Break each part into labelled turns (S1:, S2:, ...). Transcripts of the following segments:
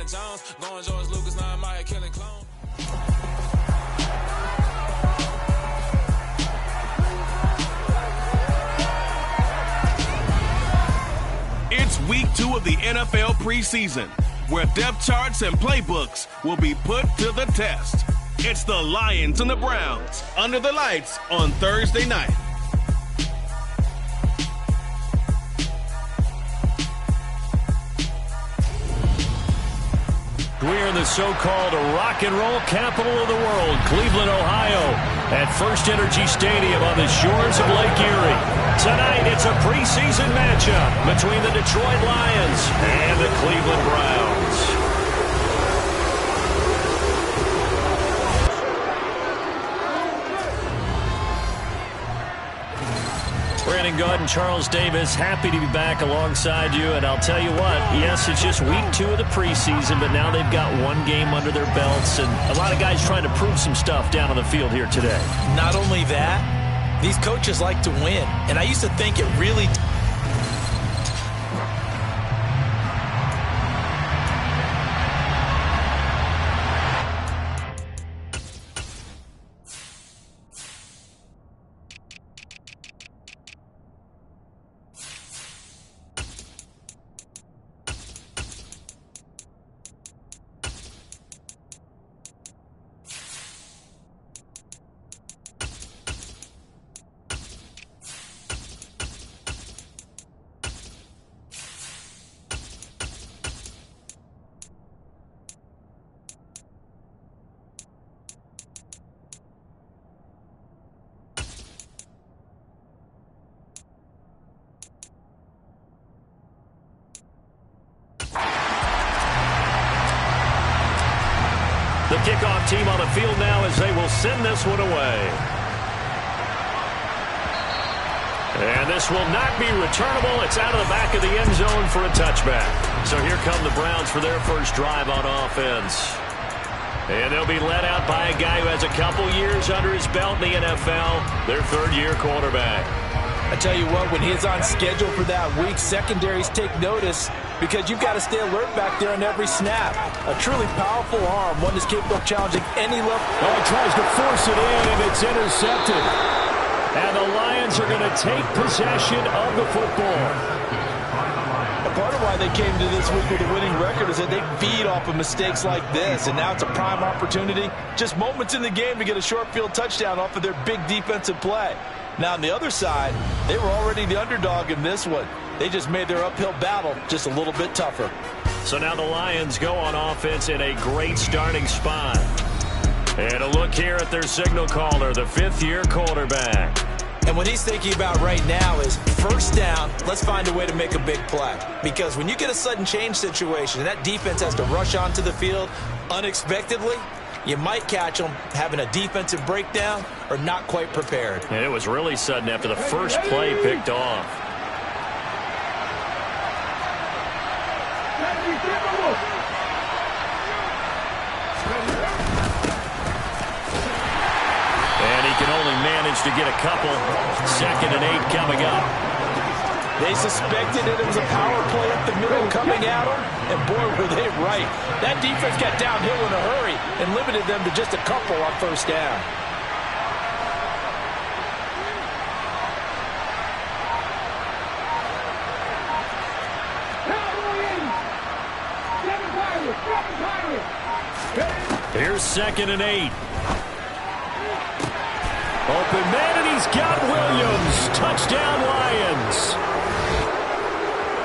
S1: Jones. Going George Lucas, now I'm out here killing clones.
S2: It's week 2 of the NFL preseason, where depth charts and playbooks will be put to the test. It's the Lions and the Browns under the lights on Thursday night.
S3: We're in the so-called rock and roll capital of the world, Cleveland, Ohio, at First Energy Stadium on the shores of Lake Erie. Tonight, it's a preseason matchup between the Detroit Lions and the Cleveland Browns. Brandon Gaud and Charles Davis, happy to be back alongside you. And I'll tell you what, yes, it's just week 2 of the preseason, but now they've got one game under their belts. And a lot of guys trying to prove some stuff down on the field here today.
S4: Not only that, these coaches like to win. And I used to think it really...
S3: The kickoff team on the field now as they will send this one away. And this will not be returnable. It's out of the back of the end zone for a touchback. So here come the Browns for their first drive on offense. And they'll be led out by a guy who has a couple years under his belt in the NFL, their third-year quarterback.
S4: I tell you what, when he's on schedule for that week, secondaries take notice because you've got to stay alert back there on every snap. A truly powerful arm, one that's capable of challenging any level.
S3: Oh, he tries to force it in, and it's intercepted. And the Lions are going to take possession of the football.
S4: A part of why they came to this week with a winning record is that they feed off of mistakes like this, and now it's a prime opportunity. Just moments in the game to get a short field touchdown off of their big defensive play. Now, on the other side, they were already the underdog in this one. They just made their uphill battle just a little bit tougher.
S3: So now the Lions go on offense in a great starting spot. And a look here at their signal caller, the fifth-year quarterback.
S4: And what he's thinking about right now is first down, let's find a way to make a big play. Because when you get a sudden change situation and that defense has to rush onto the field unexpectedly, you might catch them having a defensive breakdown or not quite prepared.
S3: And it was really sudden after the first play picked off. And he can only manage to get a couple. 2nd and 8 coming up.
S4: They suspected it was a power play up the middle coming at them, and boy, were they right. That defense got downhill in a hurry and limited them to just a couple on first down.
S3: Here's 2nd and 8. Open man, and he's got Williams. Touchdown, Lions.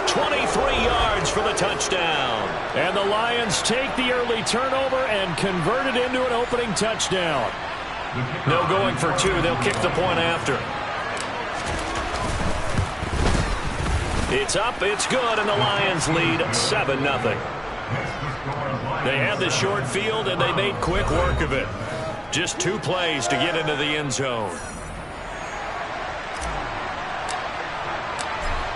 S3: 23 yards for the touchdown. And the Lions take the early turnover and convert it into an opening touchdown. No going for 2. They'll kick the point after. It's up, it's good, and the Lions lead 7-0. They had the short field, and they made quick work of it. Just 2 plays to get into the end zone.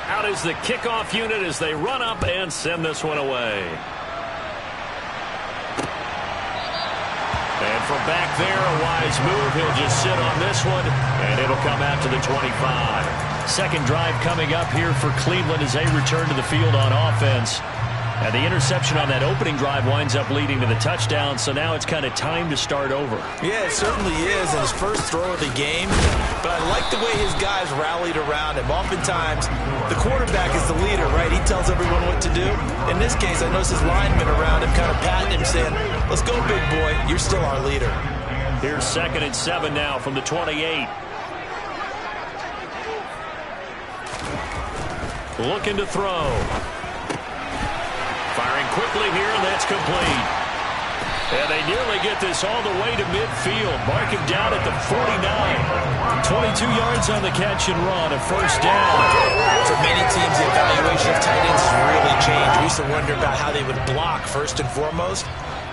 S3: Out is the kickoff unit as they run up and send this one away. And from back there, a wise move. He'll just sit on this one, and it'll come out to the 25. Second drive coming up here for Cleveland as they return to the field on offense. And the interception on that opening drive winds up leading to the touchdown, so now it's kind of time to start over.
S4: Yeah, it certainly is, and his first throw of the game. But I like the way his guys rallied around him. Oftentimes, the quarterback is the leader, right? He tells everyone what to do. In this case, I noticed his linemen around him kind of patting him, saying, let's go, big boy. You're still our leader.
S3: Here's 2nd and 7 now from the 28. Looking to throw. Firing quickly here, and that's complete. And they nearly get this all the way to midfield. Mark him down at the 49. 22 yards on the catch and run, a first down.
S4: For many teams, the evaluation of tight ends has really changed. We used to wonder about how they would block first and foremost.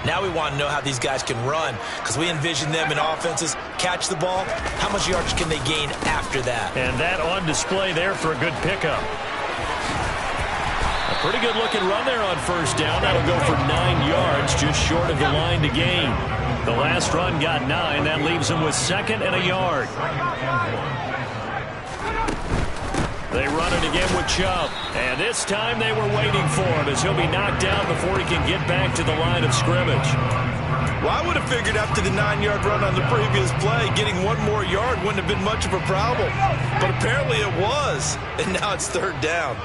S4: Now we want to know how these guys can run, because we envision them in offenses catch the ball. How much yardage can they gain after that?
S3: And that on display there for a good pickup. A pretty good looking run there on first down. That'll go for 9 yards, just short of the line to gain. The last run got 9. That leaves them with 2nd and a yard. They run it again with Chubb. And this time they were waiting for him, as he'll be knocked down before he can get back to the line of scrimmage.
S4: Well, I would have figured after the 9-yard run on the previous play, getting 1 more yard wouldn't have been much of a problem. But apparently it was. And now it's 3rd down.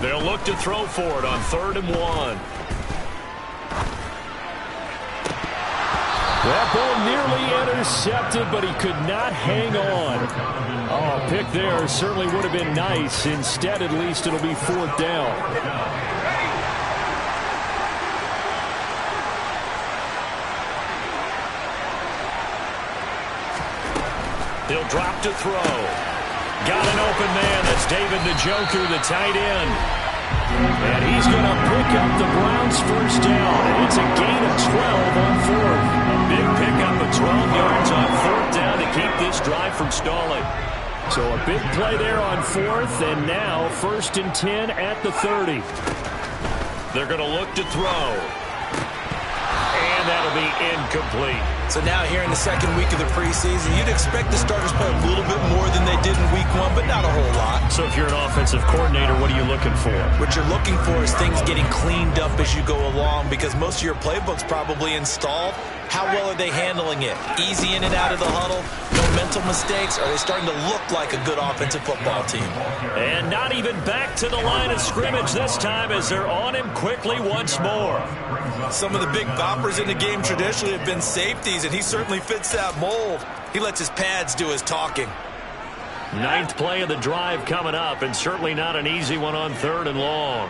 S3: They'll look to throw for it on 3rd and 1. That ball nearly intercepted, but he could not hang on. Oh, pick there certainly would have been nice. Instead, at least, it'll be 4th down. He'll drop to throw. Got an open man. That's David Njoku, the tight end. And he's going to pick up the Browns' first down. And it's a gain of 12 on 4th. A big pickup of 12 yards on 4th down to keep this drive from stalling. So a big play there on 4th, and now 1st and 10 at the 30. They're going to look to throw. And that'll be incomplete.
S4: So now here in the 2nd week of the preseason, you'd expect the starters to play a little bit more than they did in week 1, but not a whole lot.
S3: So if you're an offensive coordinator, what are you looking for?
S4: What you're looking for is things getting cleaned up as you go along, because most of your playbook's probably installed. How well are they handling it? Easy in and out of the huddle? No mental mistakes? Are they starting to look like a good offensive football team?
S3: And not even back to the line of scrimmage this time, as they're on him quickly once more.
S4: Some of the big boppers in the game traditionally have been safeties, and he certainly fits that mold. He lets his pads do his talking.
S3: 9th play of the drive coming up, and certainly not an easy one on 3rd and long.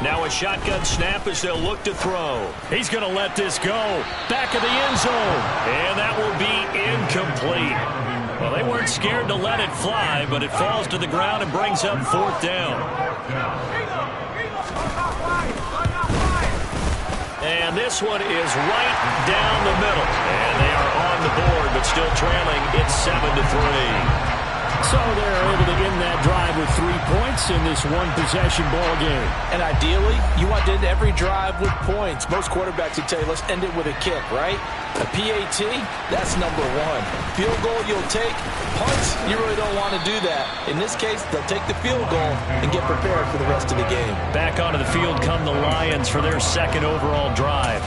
S3: Now a shotgun snap as they'll look to throw. He's going to let this go. Back of the end zone. And that will be incomplete. Well, they weren't scared to let it fly, but it falls to the ground and brings up 4th down. And this one is right down the middle. And they are on the board, but still trailing. It's 7-3. So they're able to end that drive with 3 points in this one-possession ball game.
S4: And ideally, you want to end every drive with points. Most quarterbacks would tell you, let's end it with a kick, right? A PAT, that's number 1. Field goal, you'll take. Punts, you really don't want to do that. In this case, they'll take the field goal and get prepared for the rest of the game.
S3: Back onto the field come the Lions for their 2nd overall drive.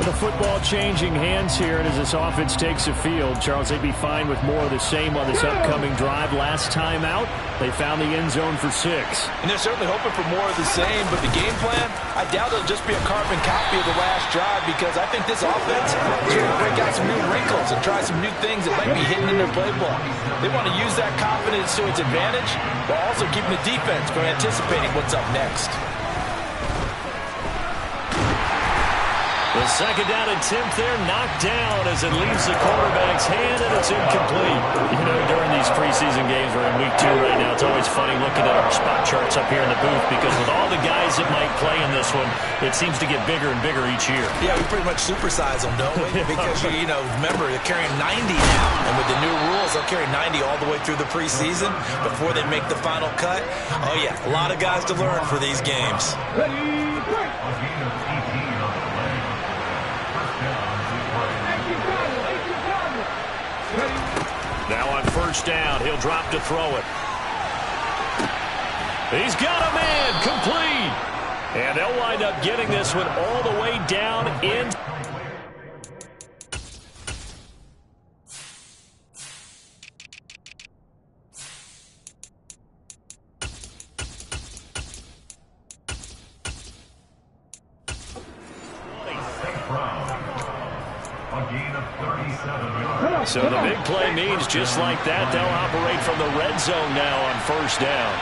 S3: With the football changing hands here, and as this offense takes the field, Charles, they'd be fine with more of the same on this upcoming drive. Last time out, they found the end zone for 6.
S4: And they're certainly hoping for more of the same, but the game plan, I doubt it'll just be a carbon copy of the last drive, because I think this offense is going to break out some new wrinkles and try some new things that might be hidden in their playbook. They want to use that confidence to its advantage, while also keeping the defense from anticipating what's up next.
S3: The 2nd down and 10th there, knocked down as it leaves the quarterback's hand, and it's incomplete. You know, during these preseason games, we're in week 2 right now, it's always funny looking at our spot charts up here in the booth, because with all the guys that might play in this one, it seems to get bigger and bigger each year.
S4: Yeah, we pretty much supersize them, don't we? Because, you know, remember, they're carrying 90 now, and with the new rules, they'll carry 90 all the way through the preseason before they make the final cut. Oh, yeah, a lot of guys to learn for these games.
S3: Now on 1st first down. He'll drop to throw it. He's got a man, complete. And they'll wind up getting this one all the way down in. So the big play means just like that, they'll operate from the red zone now on first down.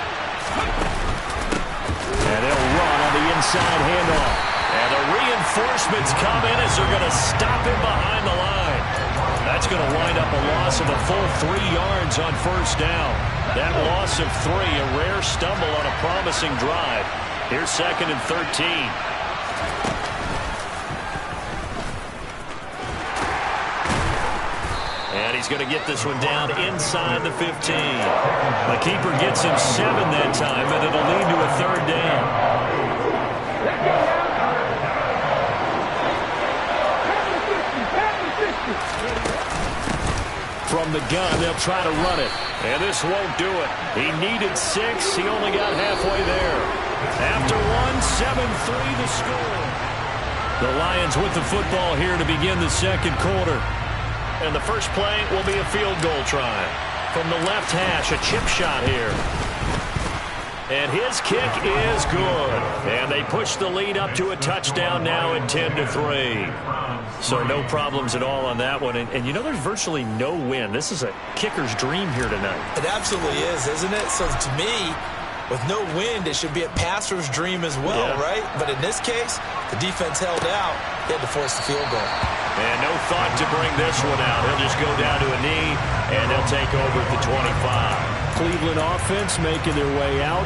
S3: And they'll run on the inside handoff. And the reinforcements come in as they're going to stop him behind the line. That's going to wind up a loss of a full 3 yards on first down. That loss of 3, a rare stumble on a promising drive. Here's 2nd and 13. And he's going to get this one down inside the 15. The keeper gets him 7 that time, and it'll lead to a 3rd down. From the gun, they'll try to run it. And this won't do it. He needed 6. He only got halfway there. After 7-3 the score. The Lions with the football here to begin the second quarter. And the first play will be a field goal try. From the left hash, a chip shot here. And his kick is good. And they push the lead up to a touchdown now at 10-3. So no problems at all on that one. And you know, there's virtually no win. This is a kicker's dream here tonight.
S4: It absolutely is, isn't it? So to me, with no wind, it should be a passer's dream as well, right? But in this case, the defense held out. They had to force the field goal.
S3: And no thought to bring this one out. He'll just go down to a knee, and they'll take over at the 25. Cleveland offense making their way out.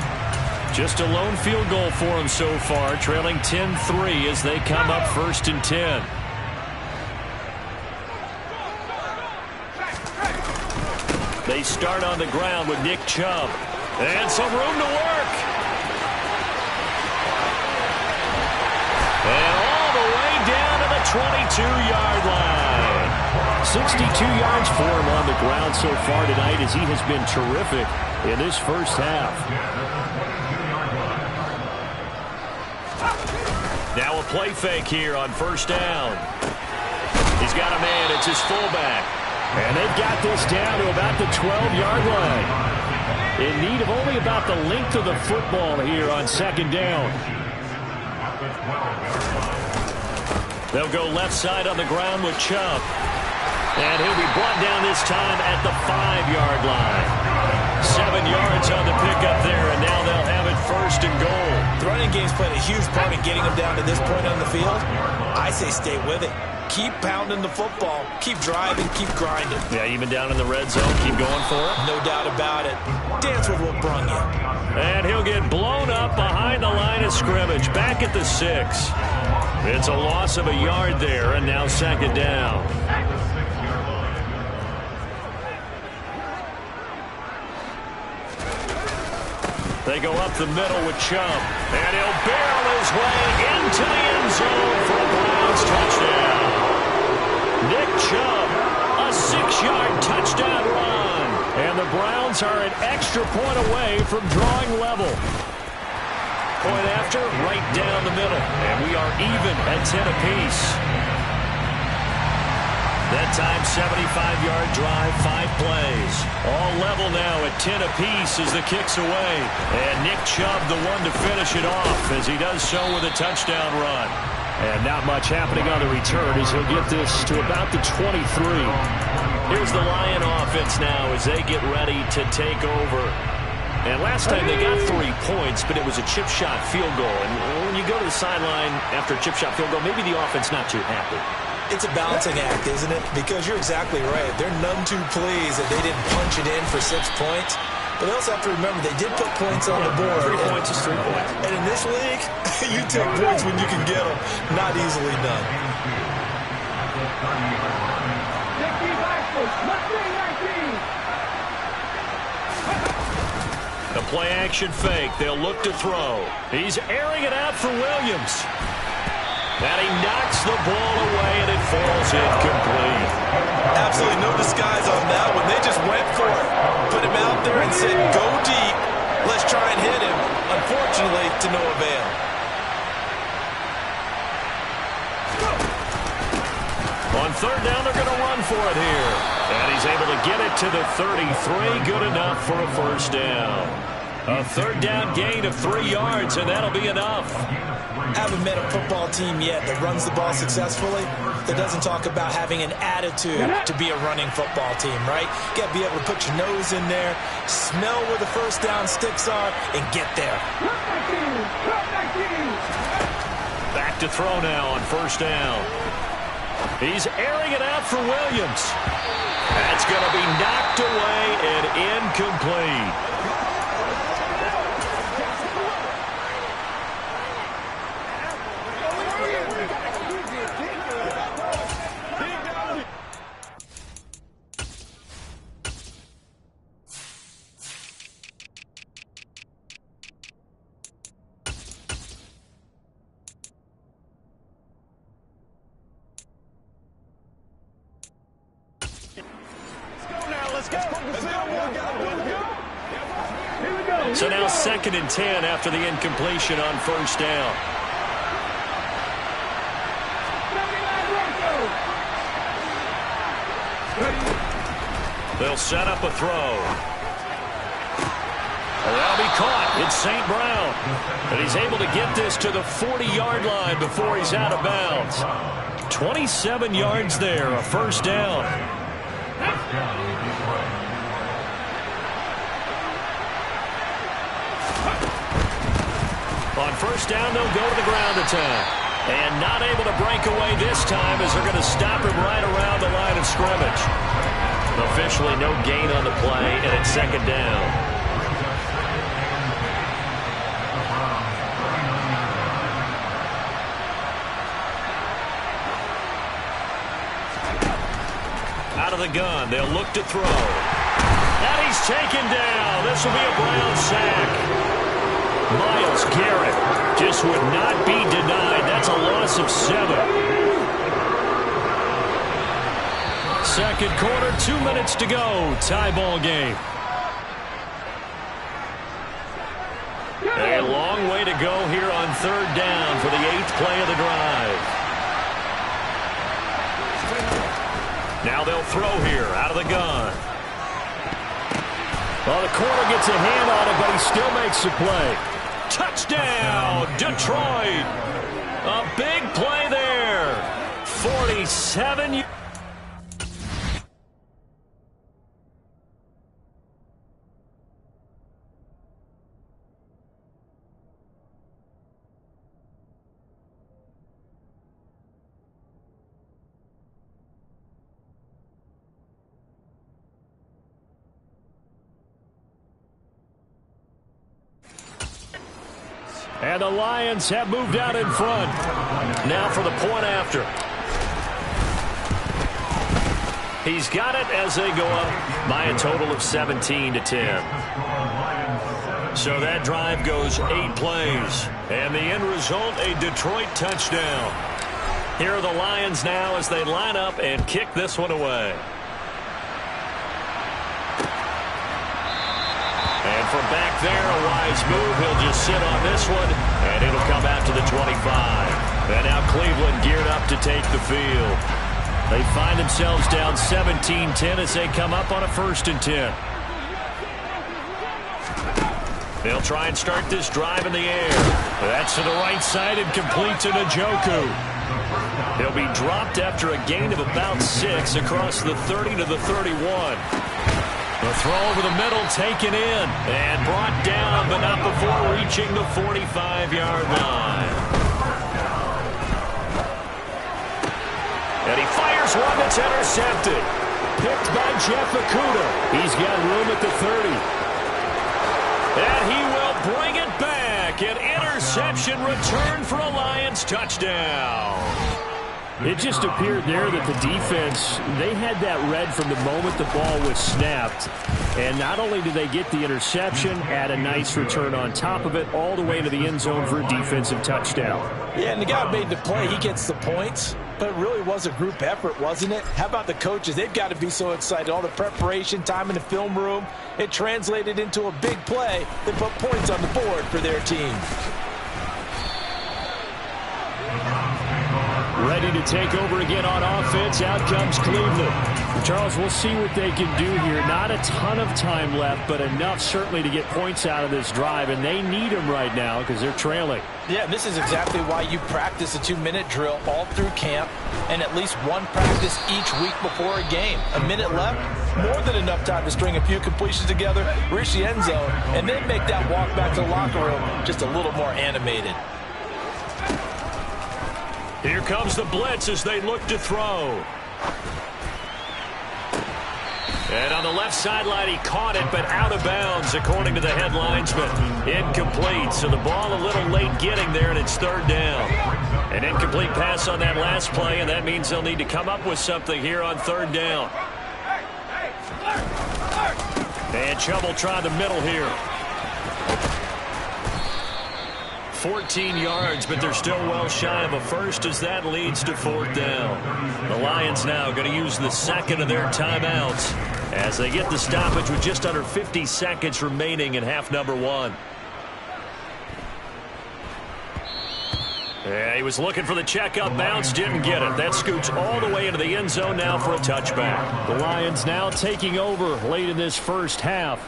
S3: Just a lone field goal for them so far, trailing 10-3 as they come up 1st and 10. They start on the ground with Nick Chubb. And some room to work. And all the way down to the 22-yard line. 62 yards for him on the ground so far tonight as he has been terrific in this first half. Now a play fake here on first down. He's got a man. It's his fullback. And they've got this down to about the 12-yard line. In need of only about the length of the football here on 2nd down. They'll go left side on the ground with Chubb. And he'll be brought down this time at the 5-yard line. 7 yards on the pickup there, and now they'll have it 1st and goal.
S4: The running game's played a huge part in getting them down to this point on the field. I say stay with it. Keep pounding the football. Keep driving. Keep grinding.
S3: Yeah, even down in the red zone, keep going for it.
S4: No doubt about it. Dance with what brung you.
S3: And he'll get blown up behind the line of scrimmage. Back at the 6. It's a loss of a yard there, and now 2nd down. They go up the middle with Chubb. And he'll barrel his way into the end zone for a Browns touchdown. Nick Chubb, a 6-yard touchdown run. And the Browns are an extra point away from drawing level. Point after, right down the middle. And we are even at 10 apiece. That time, 75-yard drive, 5 plays. All level now at 10 apiece as the kick's away. And Nick Chubb, the one to finish it off as he does so with a touchdown run. And not much happening on the return as he'll get this to about the 23. Here's the Lion offense now as they get ready to take over. And last time they got 3 points, but it was a chip shot field goal. And when you go to the sideline after a chip shot field goal, maybe the offense not too happy.
S4: It's a balancing act, isn't it? Because you're exactly right. They're none too pleased that they didn't punch it in for 6 points. But they also have to remember they did put points on the board.
S3: 3 points is 3 points.
S4: And in this league, you take points when you can get them. Not easily done.
S3: The play action fake. They'll look to throw. He's airing it out for Williams. And he knocks the ball away, and it falls incomplete.
S4: Absolutely no disguise on that one. They just went for it. Put him out there and said, go deep. Let's try and hit him. Unfortunately, to no avail.
S3: On third down, they're going to run for it here. And he's able to get it to the 33. Good enough for a first down. A third down gain of 3 yards, and that'll be enough.
S4: Haven't met a football team yet that runs the ball successfully, that doesn't talk about having an attitude to be a running football team, right? You got to be able to put your nose in there, smell where the first down sticks are, and get there.
S3: Back to throw now on first down. He's airing it out for Williams. That's going to be knocked away and incomplete. So now 2nd and 10 after the incompletion on first down. They'll set up a throw. That'll be caught. It's St. Brown. And he's able to get this to the 40-yard line before he's out of bounds. 27 yards there, a first down. On first down, they'll go to the ground attack. And not able to break away this time as they're going to stop him right around the line of scrimmage. Officially no gain on the play, and it's second down. Out of the gun, they'll look to throw. And he's taken down. This will be a Brown sack. Myles Garrett just would not be denied. That's a loss of 7. Second quarter, 2 minutes to go. Tie ball game. A long way to go here on third down for the 8th play of the drive. Now they'll throw here out of the gun. Well, the corner gets a hand on it, but he still makes the play. Touchdown, Detroit. A big play there. 47. And the Lions have moved out in front. Now for the point after. He's got it as they go up by a total of 17-10. So that drive goes 8 plays. And the end result, a Detroit touchdown. Here are the Lions now as they line up and kick this one away. And from back there, a wise move. He'll just sit on this one, and it'll come out to the 25. And now Cleveland geared up to take the field. They find themselves down 17-10 as they come up on a 1st and 10. They'll try and start this drive in the air. That's to the right side and complete to Njoku. He'll be dropped after a gain of about 6 across the 30 to the 31. The throw over the middle taken in and brought down, but not before reaching the 45-yard line. And he fires one that's intercepted. Picked by Jeff Okudah. He's got room at the 30. And he will bring it back. An interception return for a Lions touchdown. It just appeared there that the defense, they had that read from the moment the ball was snapped. And not only did they get the interception, add a nice return on top of it, all the way into the end zone for a defensive touchdown.
S4: Yeah, and the guy made the play. He gets the points. But it really was a group effort, wasn't it? How about the coaches? They've got to be so excited. All the preparation, time in the film room, it translated into a big play that put points on the board for their team.
S3: Ready to take over again on offense. Out comes Cleveland. Charles, we'll see what they can do here. Not a ton of time left, but enough certainly to get points out of this drive, and they need them right now because they're trailing.
S4: Yeah, this is exactly why you practice a 2-minute drill all through camp and at least one practice each week before a game. A minute left, more than enough time to string a few completions together, reach the end zone, and then make that walk back to the locker room just a little more animated.
S3: Here comes the blitz as they look to throw. And on the left sideline, he caught it, but out of bounds, according to the head linesman. Incomplete, so the ball a little late getting there, and it's third down. An incomplete pass on that last play, and that means they'll need to come up with something here on third down. And Chubb try the middle here. 14 yards, but they're still well shy of a first as that leads to fourth down. The Lions now going to use the second of their timeouts as they get the stoppage with just under 50 seconds remaining in half number one. Yeah, he was looking for the checkup bounce, didn't get it. That scoots all the way into the end zone now for a touchback. The Lions now taking over late in this first half.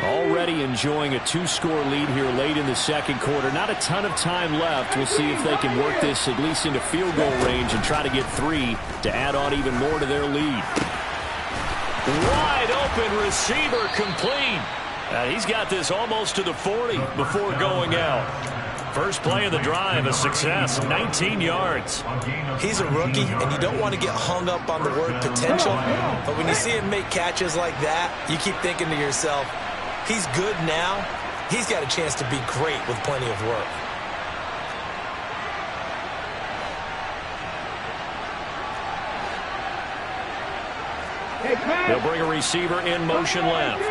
S3: Already enjoying a 2-score lead here late in the second quarter. Not a ton of time left. We'll see if they can work this at least into field goal range and try to get 3 to add on even more to their lead. Wide open receiver complete. He's got this almost to the 40 before going out. First play of the drive, a success, 19 yards.
S4: He's a rookie, and you don't want to get hung up on the word potential, but when you see him make catches like that, you keep thinking to yourself, he's good now. He's got a chance to be great with plenty of work.
S3: They'll bring a receiver in motion left.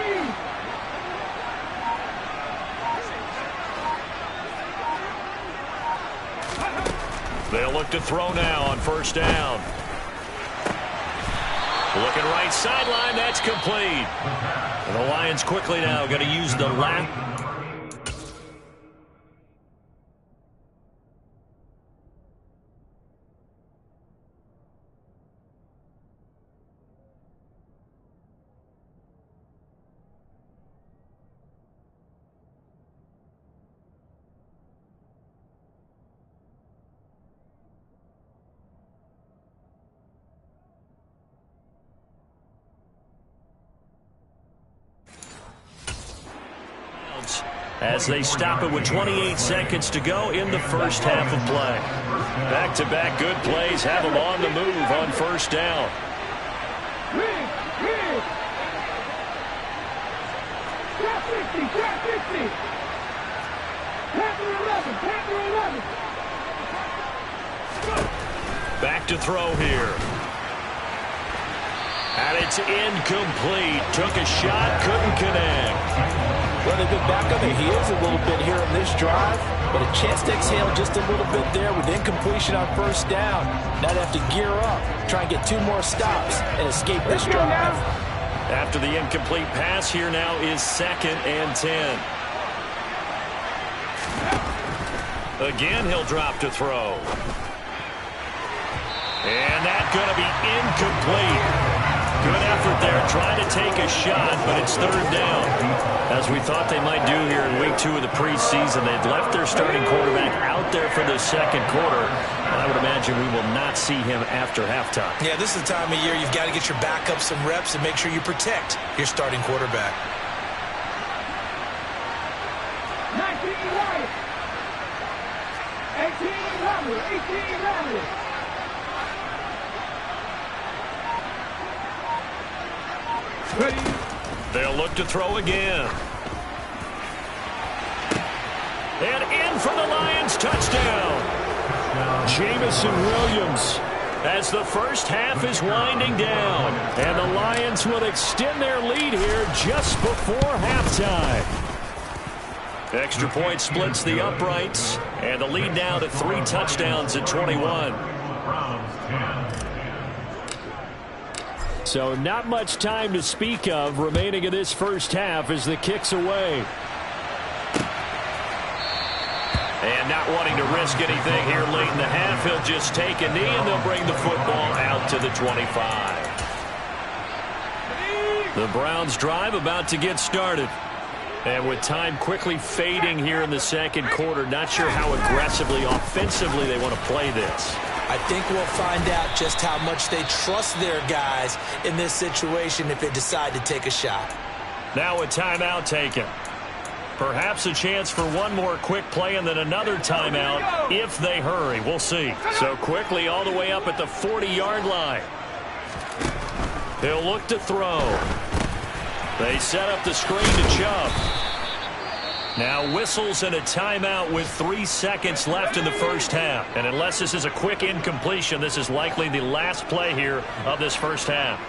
S3: They'll look to throw now on first down. Looking right sideline, that's complete. And the Lions quickly now going to use the lap. As they stop it with 28 seconds to go in the first half of play. Back-to-back good plays have them on the move on first down. Back to throw here. And it's incomplete. Took a shot, couldn't connect.
S4: Well, they've been back on their heels a little bit here in this drive, but a chance to exhale just a little bit there with incompletion on first down. Now they have to gear up, try and get 2 more stops, and escape this drive.
S3: After the incomplete pass, here now is 2nd and 10. Again, he'll drop to throw. And that's going to be incomplete. Good effort there, trying to take a shot, but it's third down. As we thought they might do here in week 2 of the preseason, they'd left their starting quarterback out there for the second quarter, and I would imagine we will not see him after halftime.
S4: Yeah, this is the time of year you've got to get your backup some reps and make sure you protect your starting quarterback.
S5: 19 right. 18 right.
S3: Ready. They'll look to throw again. And in for the Lions, touchdown. Jamison Williams as the first half is winding down. And the Lions will extend their lead here just before halftime. Extra point splits the uprights, and the lead now to 3 touchdowns at 21. So not much time to speak of remaining in this first half as the kick's away. And not wanting to risk anything here late in the half, he'll just take a knee and they'll bring the football out to the 25. The Browns drive about to get started. And with time quickly fading here in the second quarter, not sure how aggressively, offensively they want to play this.
S4: I think we'll find out just how much they trust their guys in this situation if they decide to take a shot.
S3: Now a timeout taken. Perhaps a chance for one more quick play and then another timeout if they hurry. We'll see. So quickly all the way up at the 40-yard line. He'll look to throw. They set up the screen to Chubb. Now whistles and a timeout with 3 seconds left in the first half. And unless this is a quick incompletion, this is likely the last play here of this first half.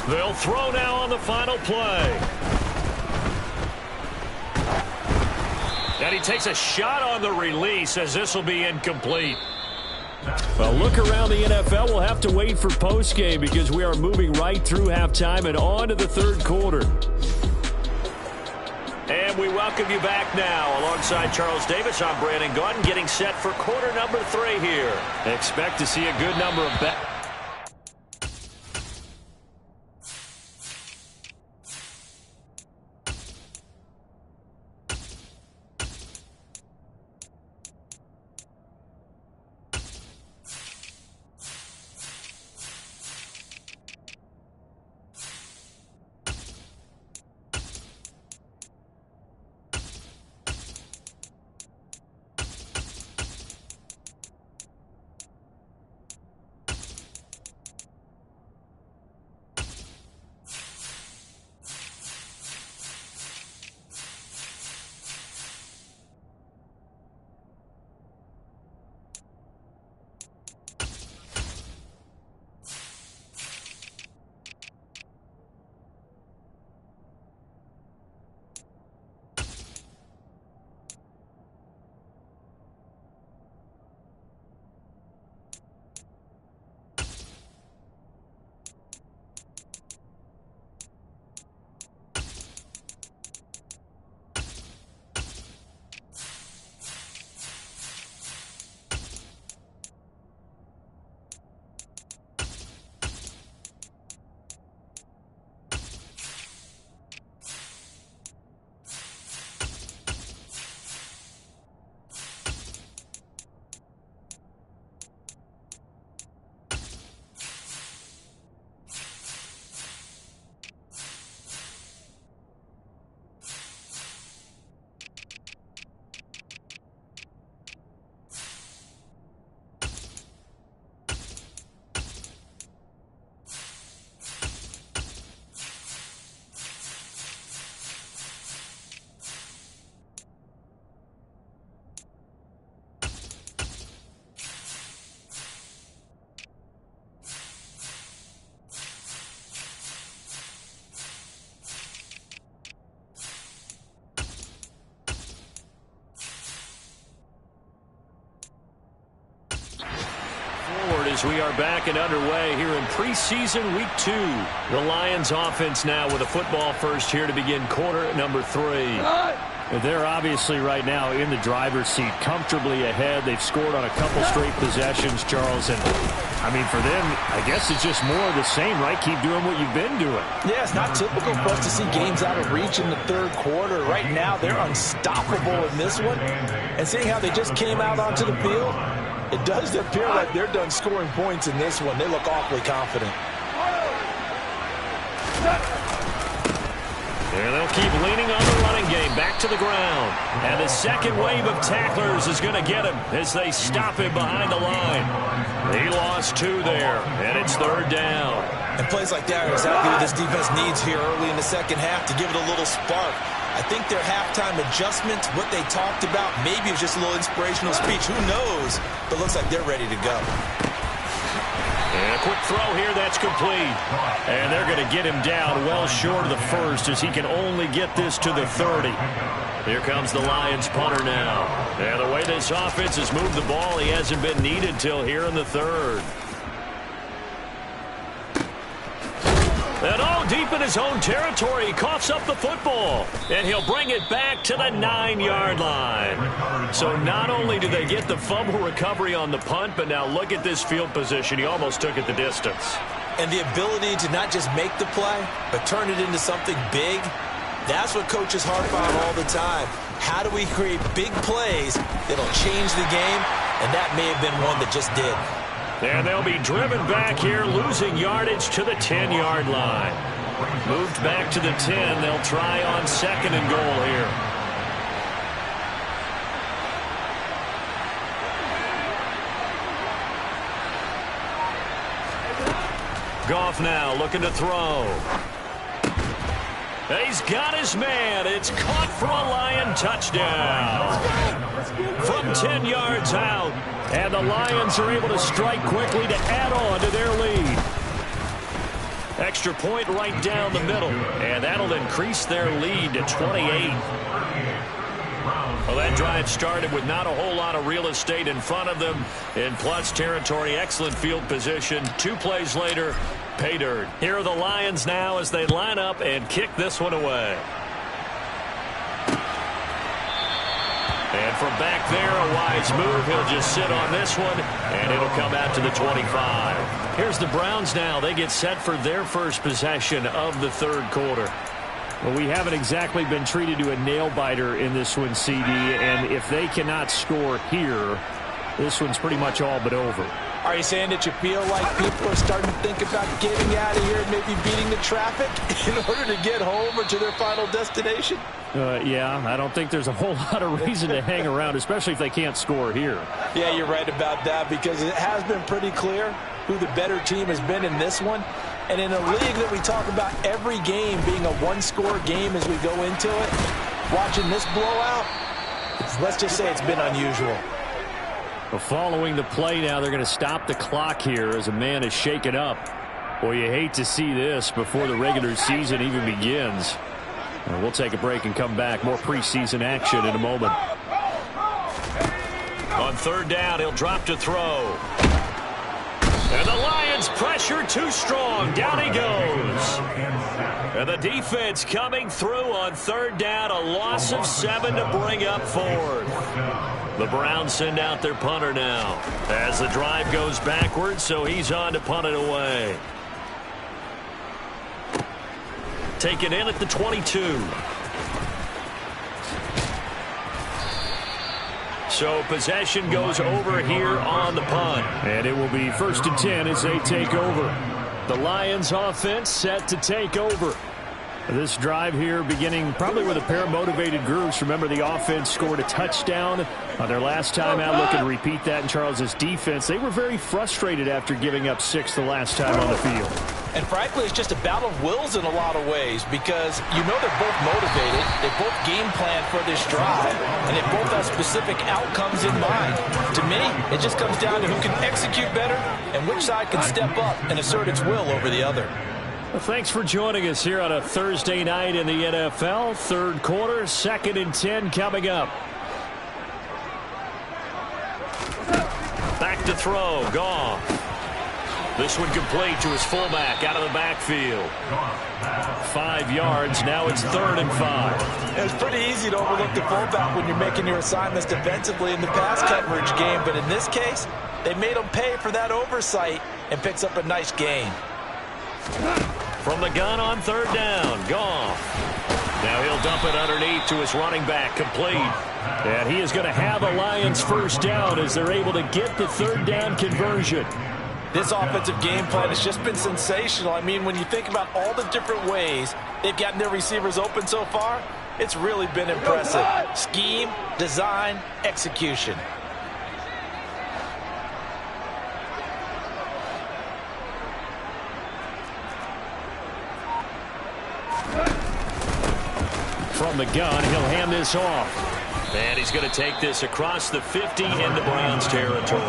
S3: They'll throw now on the final play. And he takes a shot on the release as this will be incomplete. Well, look around the NFL. We'll have to wait for postgame because we are moving right through halftime and on to the third quarter. And we welcome you back now. Alongside Charles Davis, I'm Brandon Gaudin, getting set for quarter number 3 here. Expect to see a good number of bets. As we are back and underway here in preseason week 2. The Lions offense now with a football first here to begin quarter number 3. They're obviously right now in the driver's seat, comfortably ahead. They've scored on a couple straight possessions, Charles. And, I mean, for them, I guess it's just more of the same, right? Keep doing what you've been doing.
S4: Yeah, it's not typical for us to see games out of reach in the third quarter. Right now, they're unstoppable in this one. And seeing how they just came out onto the field, it does appear like they're done scoring points in this one. They look awfully confident.
S3: And they'll keep leaning on the running game back to the ground. And the second wave of tacklers is going to get him as they stop him behind the line. He lost 2 there, and it's third down.
S4: And plays like that are exactly what this defense needs here early in the second half to give it a little spark. I think their halftime adjustments, what they talked about, maybe it was just a little inspirational speech. Who knows? But it looks like they're ready to go.
S3: And a quick throw here, that's complete. And they're going to get him down well short of the first as he can only get this to the 30. Here comes the Lions punter now. And the way this offense has moved the ball, he hasn't been needed till here in the third. And deep in his own territory, he coughs up the football. And he'll bring it back to the 9-yard line. So not only do they get the fumble recovery on the punt, but now look at this field position. He almost took it the distance.
S4: And the ability to not just make the play, but turn it into something big, that's what coaches harp on all the time. How do we create big plays that'll change the game? And that may have been one that just did.
S3: And they'll be driven back here, losing yardage to the 10-yard line. Moved back to the 10. They'll try on 2nd and goal here. Goff now looking to throw. He's got his man. It's caught for a Lion touchdown. From 10 yards out. And the Lions are able to strike quickly to add on to their lead. Extra point right down the middle. And that'll increase their lead to 28. Well, that drive started with not a whole lot of real estate in front of them. In plus territory, excellent field position. 2 plays later, pay dirt. Here are the Lions now as they line up and kick this one away. And from back there, a wise move. He'll just sit on this one, and it'll come out to the 25. Here's the Browns now. They get set for their first possession of the third quarter.
S6: Well, we haven't exactly been treated to a nail-biter in this one, CD, and if they cannot score here, this one's pretty much all but over.
S4: Are you saying that you feel like people are starting to think about getting out of here and maybe beating the traffic in order to get home or to their final destination?
S6: Yeah, I don't think there's a whole lot of reason to hang around, especially if they can't score here.
S4: Yeah, you're right about that because it has been pretty clear who the better team has been in this one. And in a league that we talk about every game being a one-score game as we go into it, watching this blowout, let's just say it's been unusual.
S6: Well, following the play now, they're going to stop the clock here as a man is shaken up. Boy, you hate to see this before the regular season even begins. And we'll take a break and come back. More preseason action in a moment.
S3: On 3rd down, he'll drop to throw. And the Lions pressure too strong. Down he goes. And the defense coming through on 3rd down. A loss of 7 to bring up 4th. The Browns send out their punter now as the drive goes backwards, so he's on to punt it away. Taken in at the 22. So possession goes over here on the punt.
S6: And it will be 1st and 10 as they take over. The Lions offense set to take over. This drive here beginning probably with a pair of motivated groups. Remember, the offense scored a touchdown on their last time out. Looking to repeat that in Charles's defense. They were very frustrated after giving up 6 the last time on the field.
S4: And frankly, it's just a battle of wills in a lot of ways because you know they're both motivated. They both game plan for this drive, and they both have specific outcomes in mind. To me, it just comes down to who can execute better and which side can step up and assert its will over the other.
S6: Well, thanks for joining us here on a Thursday night in the NFL. 3rd quarter, 2nd and 10 coming up. Back to throw, Goff. This one complete to his fullback out of the backfield. 5 yards, now it's 3rd and 5.
S4: It's pretty easy to overlook the fullback when you're making your assignments defensively in the pass coverage game, but in this case, they made him pay for that oversight and picks up a nice gain.
S3: From the gun on 3rd down, Goff. Now he'll dump it underneath to his running back, complete.
S6: And he is going to have a Lions 1st down as they're able to get the 3rd down conversion.
S4: This offensive game plan has just been sensational. I mean, when you think about all the different ways they've gotten their receivers open so far, it's really been impressive. Scheme, design, execution.
S6: From the gun, he'll hand this off.
S3: And he's going to take this across the 50 into Browns territory.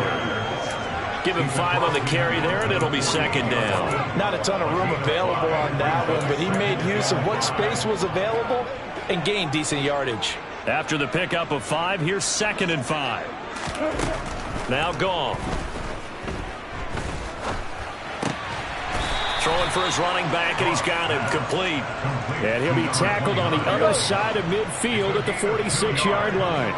S3: Give him 5 on the carry there, and it'll be second down.
S4: Not a ton of room available on that one, but he made use of what space was available and gained decent yardage.
S3: After the pickup of 5, here's 2nd and 5. Now Goff. Throwing for his running back, and he's got him complete.
S6: And he'll be tackled on the other side of midfield at the 46-yard line.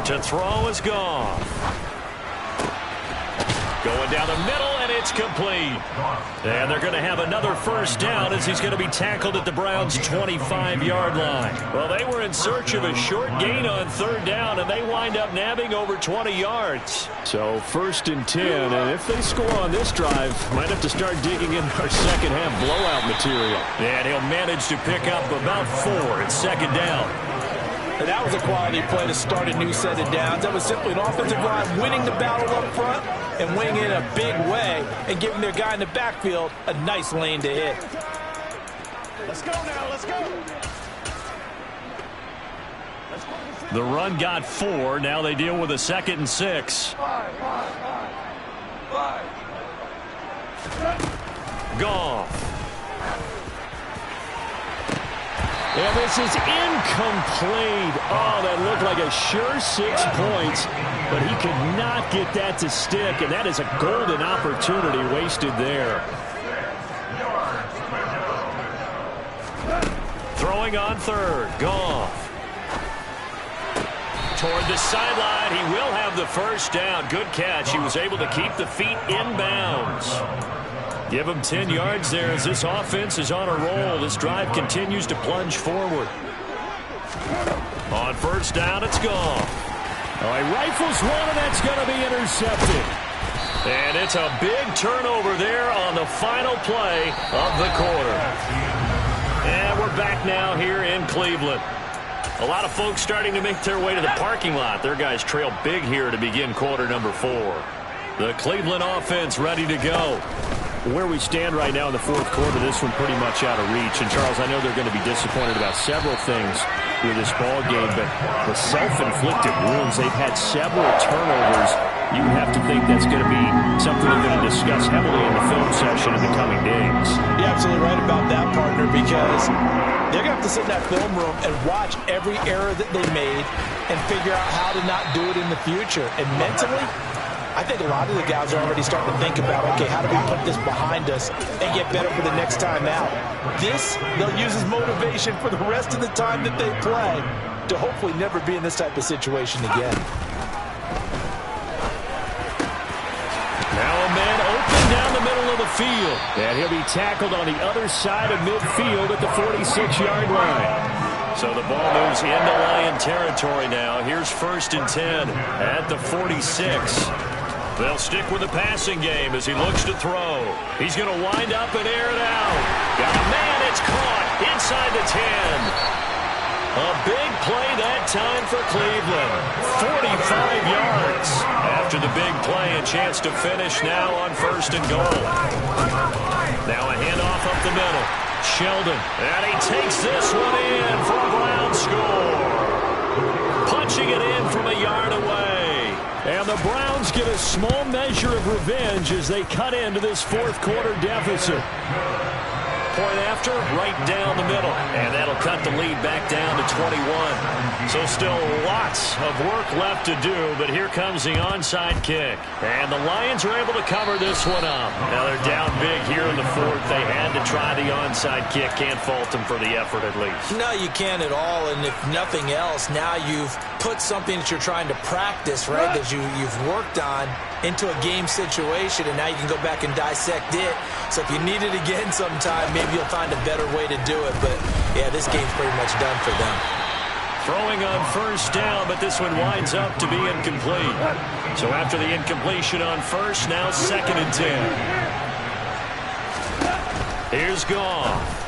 S3: To throw is Goff. Going down the middle, and it's complete. And they're going to have another first down as he's going to be tackled at the Browns' 25-yard line. Well, they were in search of a short gain on 3rd down, and they wind up nabbing over 20 yards.
S6: So 1st and 10, and if they score on this drive, might have to start digging in our second-half blowout material.
S3: And he'll manage to pick up about 4 at 2nd down.
S4: And that was a quality play to start a new set of downs. That was simply an offensive line winning the battle up front and winning in a big way and giving their guy in the backfield a nice lane to hit.
S5: Let's go now, let's go.
S3: The run got 4. Now they deal with a 2nd and 6. Goff.
S6: And this is incomplete. Oh, that looked like a sure 6 points, but he could not get that to stick, and that is a golden opportunity wasted there.
S3: Throwing on 3rd. Goff. Toward the sideline. He will have the first down. Good catch. He was able to keep the feet in bounds. Give him 10 yards there as this offense is on a roll. This drive continues to plunge forward. On 1st down, it's Goff.
S6: Oh, he rifles one, and that's going to be intercepted.
S3: And it's a big turnover there on the final play of the quarter. And we're back now here in Cleveland. A lot of folks starting to make their way to the parking lot. Their guys trail big here to begin quarter number 4. The Cleveland offense ready to go.
S6: Where we stand right now in the 4th quarter, this one pretty much out of reach. And, Charles, I know they're going to be disappointed about several things with this ball game, but the self-inflicted wounds, they've had several turnovers. You have to think that's going to be something they're going to discuss heavily in the film session in the coming days.
S4: You're absolutely right about that, partner, because they're going to have to sit in that film room and watch every error that they made and figure out how to not do it in the future. And mentally, I think a lot of the guys are already starting to think about, okay, how do we put this behind us and get better for the next time out? This, they'll use as motivation for the rest of the time that they play to hopefully never be in this type of situation again.
S3: Now a man open down the middle of the field.
S6: And he'll be tackled on the other side of midfield at the 46-yard line.
S3: So the ball moves into Lion territory now. Here's 1st and 10 at the 46. They'll stick with the passing game as he looks to throw. He's going to wind up and air it out. Got a man, it's caught inside the 10. A big play that time for Cleveland. 45 yards. After the big play, a chance to finish now on 1st and goal. Now a handoff up the middle. Sheldon, and he takes this one in for a Brown score. Punching it in from a yard away.
S6: And the Browns get a small measure of revenge as they cut into this 4th quarter deficit.
S3: Point after, right down the middle. And that'll cut the lead back down to 21. So still lots of work left to do, but here comes the onside kick. And the Lions are able to cover this one up. Now they're down big here in the 4th. They had to try the onside kick. Can't fault them for the effort at least.
S4: No, you can't at all. And if nothing else, now you've put something that you're trying to practice, right, that you've worked on into a game situation, and now you can go back and dissect it. So if you need it again sometime, maybe you'll find a better way to do it. But, yeah, this game's pretty much done for them.
S3: Throwing on 1st down, but this one winds up to be incomplete. So after the incompletion on 1st, now 2nd and 10. Here's Goff.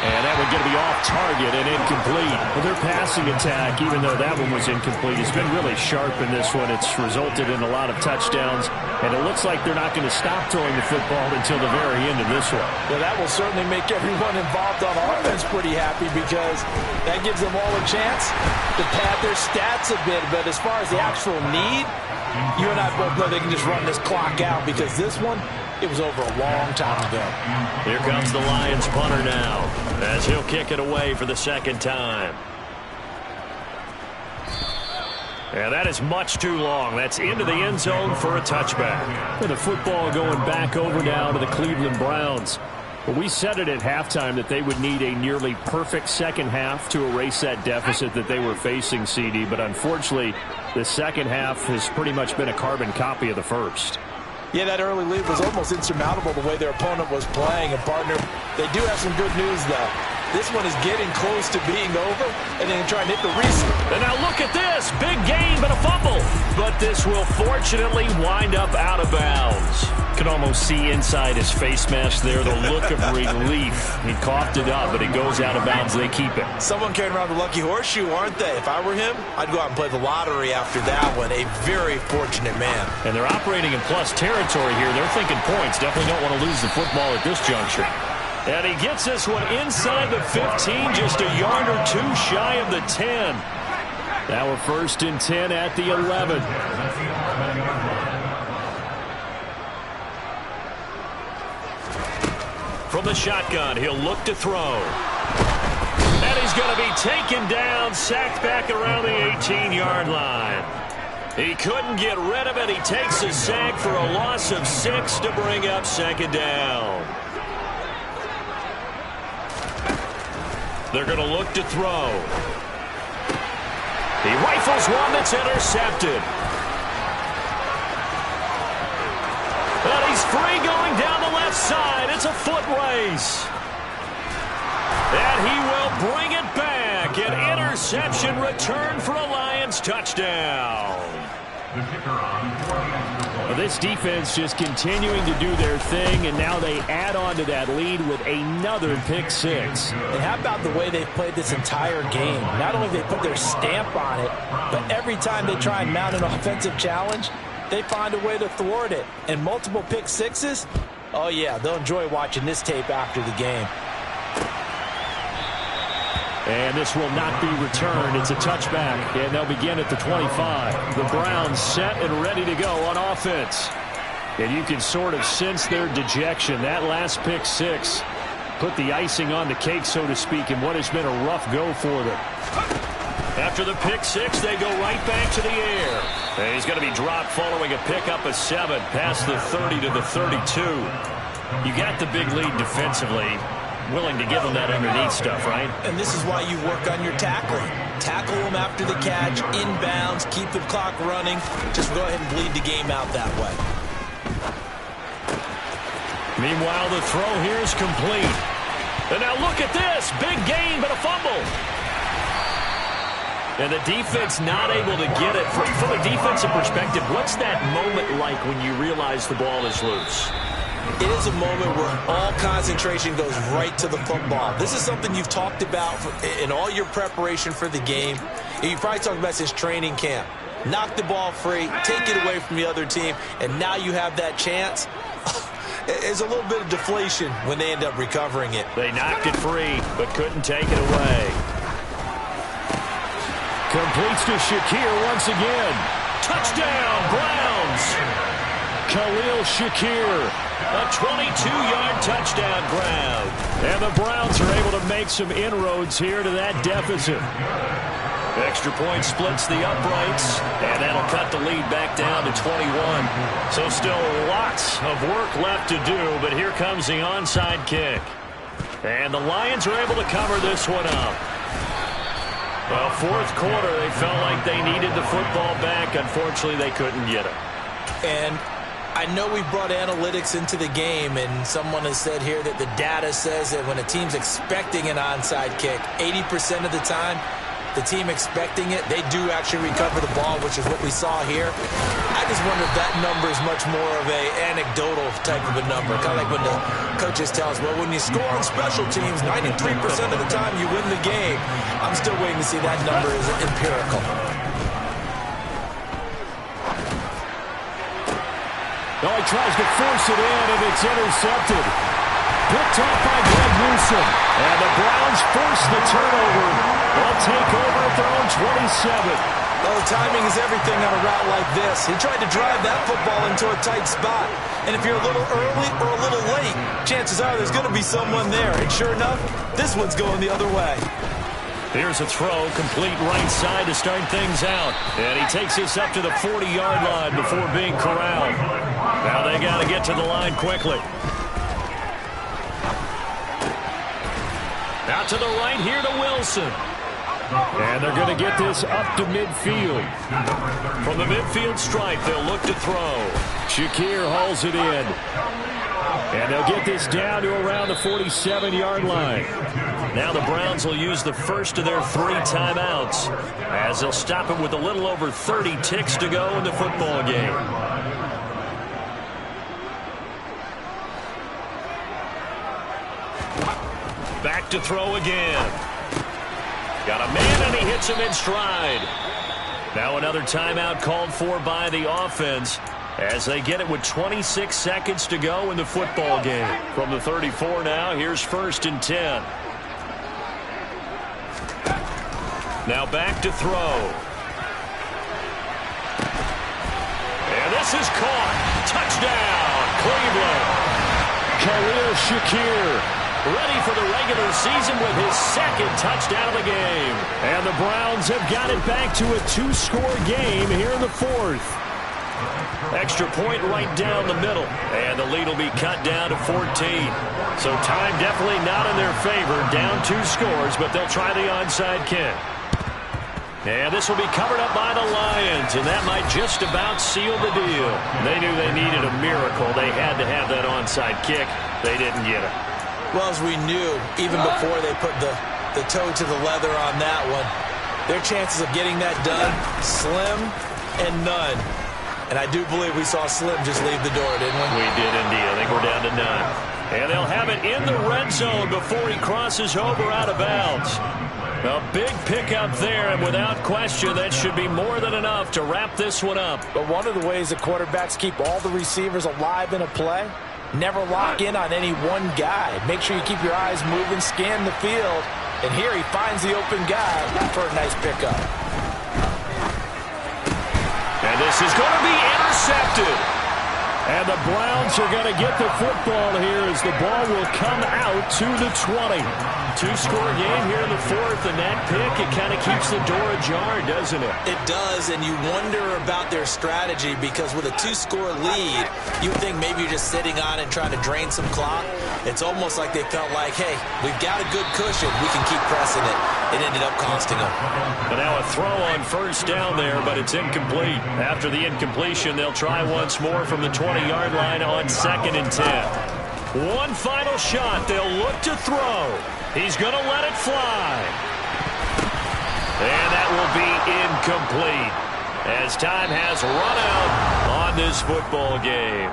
S6: And that would going to be off target and incomplete. Well, their passing attack, even though that one was incomplete, has been really sharp in this one. It's resulted in a lot of touchdowns, and it looks like they're not going to stop throwing the football until the very end of this one.
S4: Well, that will certainly make everyone involved on offense pretty happy because that gives them all a chance to pad their stats a bit. But as far as the actual need, you and I both know they can just run this clock out because this one, it was over a long time ago.
S3: Here comes the Lions punter now as he'll kick it away for the second time. And that is much too long. That's into the end zone for a touchback.
S6: And the football going back over now to the Cleveland Browns. Well, we said it at halftime that they would need a nearly perfect second half to erase that deficit that they were facing, CD. But unfortunately, the second half has pretty much been a carbon copy of the first.
S4: Yeah, that early lead was almost insurmountable the way their opponent was playing. And, partner, they do have some good news, though. This one is getting close to being over, and then try and hit the reset.
S3: And now look at this. Big gain, but a fumble. But this will fortunately wind up out of bounds.
S6: Can almost see inside his face mask there the look of relief. He coughed it up, but it goes out of bounds. They keep it.
S4: Someone carrying around the lucky horseshoe, aren't they? If I were him, I'd go out and play the lottery after that one. A very fortunate man.
S6: And they're operating in plus territory here. They're thinking points. Definitely don't want to lose the football at this juncture.
S3: And he gets this one inside the 15, just a yard or two shy of the 10.
S6: Now we're 1st and 10 at the 11.
S3: From the shotgun, he'll look to throw. And he's going to be taken down, sacked back around the 18-yard line. He couldn't get rid of it. He takes a sack for a loss of 6 to bring up second down. They're going to look to throw. He rifles one that's intercepted. And he's free going down the left side. It's a foot race. And he will bring it back. An interception return for a Lions touchdown.
S6: Well, this defense just continuing to do their thing, and now they add on to that lead with another pick six.
S4: And how about the way they've played this entire game? Not only have they put their stamp on it, but every time they try and mount an offensive challenge, they find a way to thwart it. And multiple pick sixes, oh yeah, they'll enjoy watching this tape after the game.
S6: And this will not be returned. It's a touchback, and they'll begin at the 25. The Browns set and ready to go on offense. And you can sort of sense their dejection. That last pick six put the icing on the cake, so to speak, in what has been a rough go for them.
S3: After the pick six, they go right back to the air. And he's going to be dropped following a pickup of 7 past the 30 to the 32. You got the big lead defensively. Willing to give them that underneath stuff, right?
S4: And this is why you work on your tackling. Tackle them after the catch, inbounds, keep the clock running. Just go ahead and bleed the game out that way.
S3: Meanwhile, the throw here is complete. And now look at this. Big gain, but a fumble. And the defense not able to get it. From a defensive perspective, what's that moment like when you realize the ball is loose?
S4: It is a moment where all concentration goes right to the football. This is something you've talked about in all your preparation for the game. And you probably talked about since training camp. Knock the ball free, take it away from the other team, and now you have that chance. There's a little bit of deflation when they end up recovering it.
S3: They knocked it free, but couldn't take it away.
S6: Completes to Shakir once again.
S3: Touchdown, Browns!
S6: Khalil Shakir.
S3: A 22-yard touchdown grab.
S6: And the Browns are able to make some inroads here to that deficit.
S3: Extra point splits the uprights, and that'll cut the lead back down to 21. So still lots of work left to do, but here comes the onside kick. And the Lions are able to cover this one up. Well, fourth quarter, they felt like they needed the football back. Unfortunately, they couldn't get it.
S4: And I know we brought analytics into the game, and someone has said here that the data says that when a team's expecting an onside kick, 80% of the time, the team expecting it, they do actually recover the ball, which is what we saw here. I just wonder if that number is much more of a anecdotal type of a number. Kind of like when the coaches tell us, well, when you score on special teams, 93% of the time you win the game. I'm still waiting to see that number is empirical.
S6: Oh, he tries to force it in, and it's intercepted. Picked off by Greg Newsome. And the Browns force the turnover. They'll take over at their own 27.
S4: Well, timing is everything on a route like this. He tried to drive that football into a tight spot. And if you're a little early or a little late, chances are there's going to be someone there. And sure enough, this one's going the other way.
S3: Here's a throw, complete right side to start things out. And he takes this up to the 40-yard line before being corralled. Now they got to get to the line quickly. Out to the right here to Wilson.
S6: And they're going to get this up to midfield.
S3: From the midfield stripe, they'll look to throw.
S6: Shakir hauls it in. And they'll get this down to around the 47-yard line.
S3: Now the Browns will use the first of their 3 timeouts as they'll stop it with a little over 30 ticks to go in the football game. Back to throw again. Got a man, and he hits him in stride. Now another timeout called for by the offense as they get it with 26 seconds to go in the football game. From the 34 now, here's 1st and 10. Now back to throw. And this is caught. Touchdown, Cleveland.
S6: Khalil Shakir
S3: ready for the regular season with his 2nd touchdown of the game.
S6: And the Browns have got it back to a 2-score game here in the 4th.
S3: Extra point right down the middle. And the lead will be cut down to 14. So time definitely not in their favor. Down 2 scores, but they'll try the onside kick. And this will be covered up by the Lions, and that might just about seal the deal. They knew they needed a miracle. They had to have that onside kick. They didn't get it.
S4: Well, as we knew, even before they put the toe to the leather on that one, their chances of getting that done, slim and none. And I do believe we saw Slim just leave the door, didn't we?
S3: We did indeed. I think we're down to none. And they'll have it in the red zone before he crosses over out of bounds. A big pickup there, and without question, that should be more than enough to wrap this one up.
S4: But one of the ways the quarterbacks keep all the receivers alive in a play, never lock in on any one guy. Make sure you keep your eyes moving, scan the field, and here he finds the open guy for a nice pickup.
S3: And this is going to be intercepted.
S6: And the Browns are going to get the football here as the ball will come out to the 20.
S3: 2-score game here in the 4th, and that pick, it kind of keeps the door ajar, doesn't it?
S4: It does, and you wonder about their strategy because with a 2-score lead, you would think maybe you're just sitting on and trying to drain some clock. It's almost like they felt like, hey, we've got a good cushion. We can keep pressing it. It ended up costing them.
S3: But now a throw on 1st down there, but it's incomplete. After the incompletion, they'll try once more from the 20-yard line on 2nd and 10. One final shot. They'll look to throw. He's going to let it fly. And that will be incomplete as time has run out on this football game.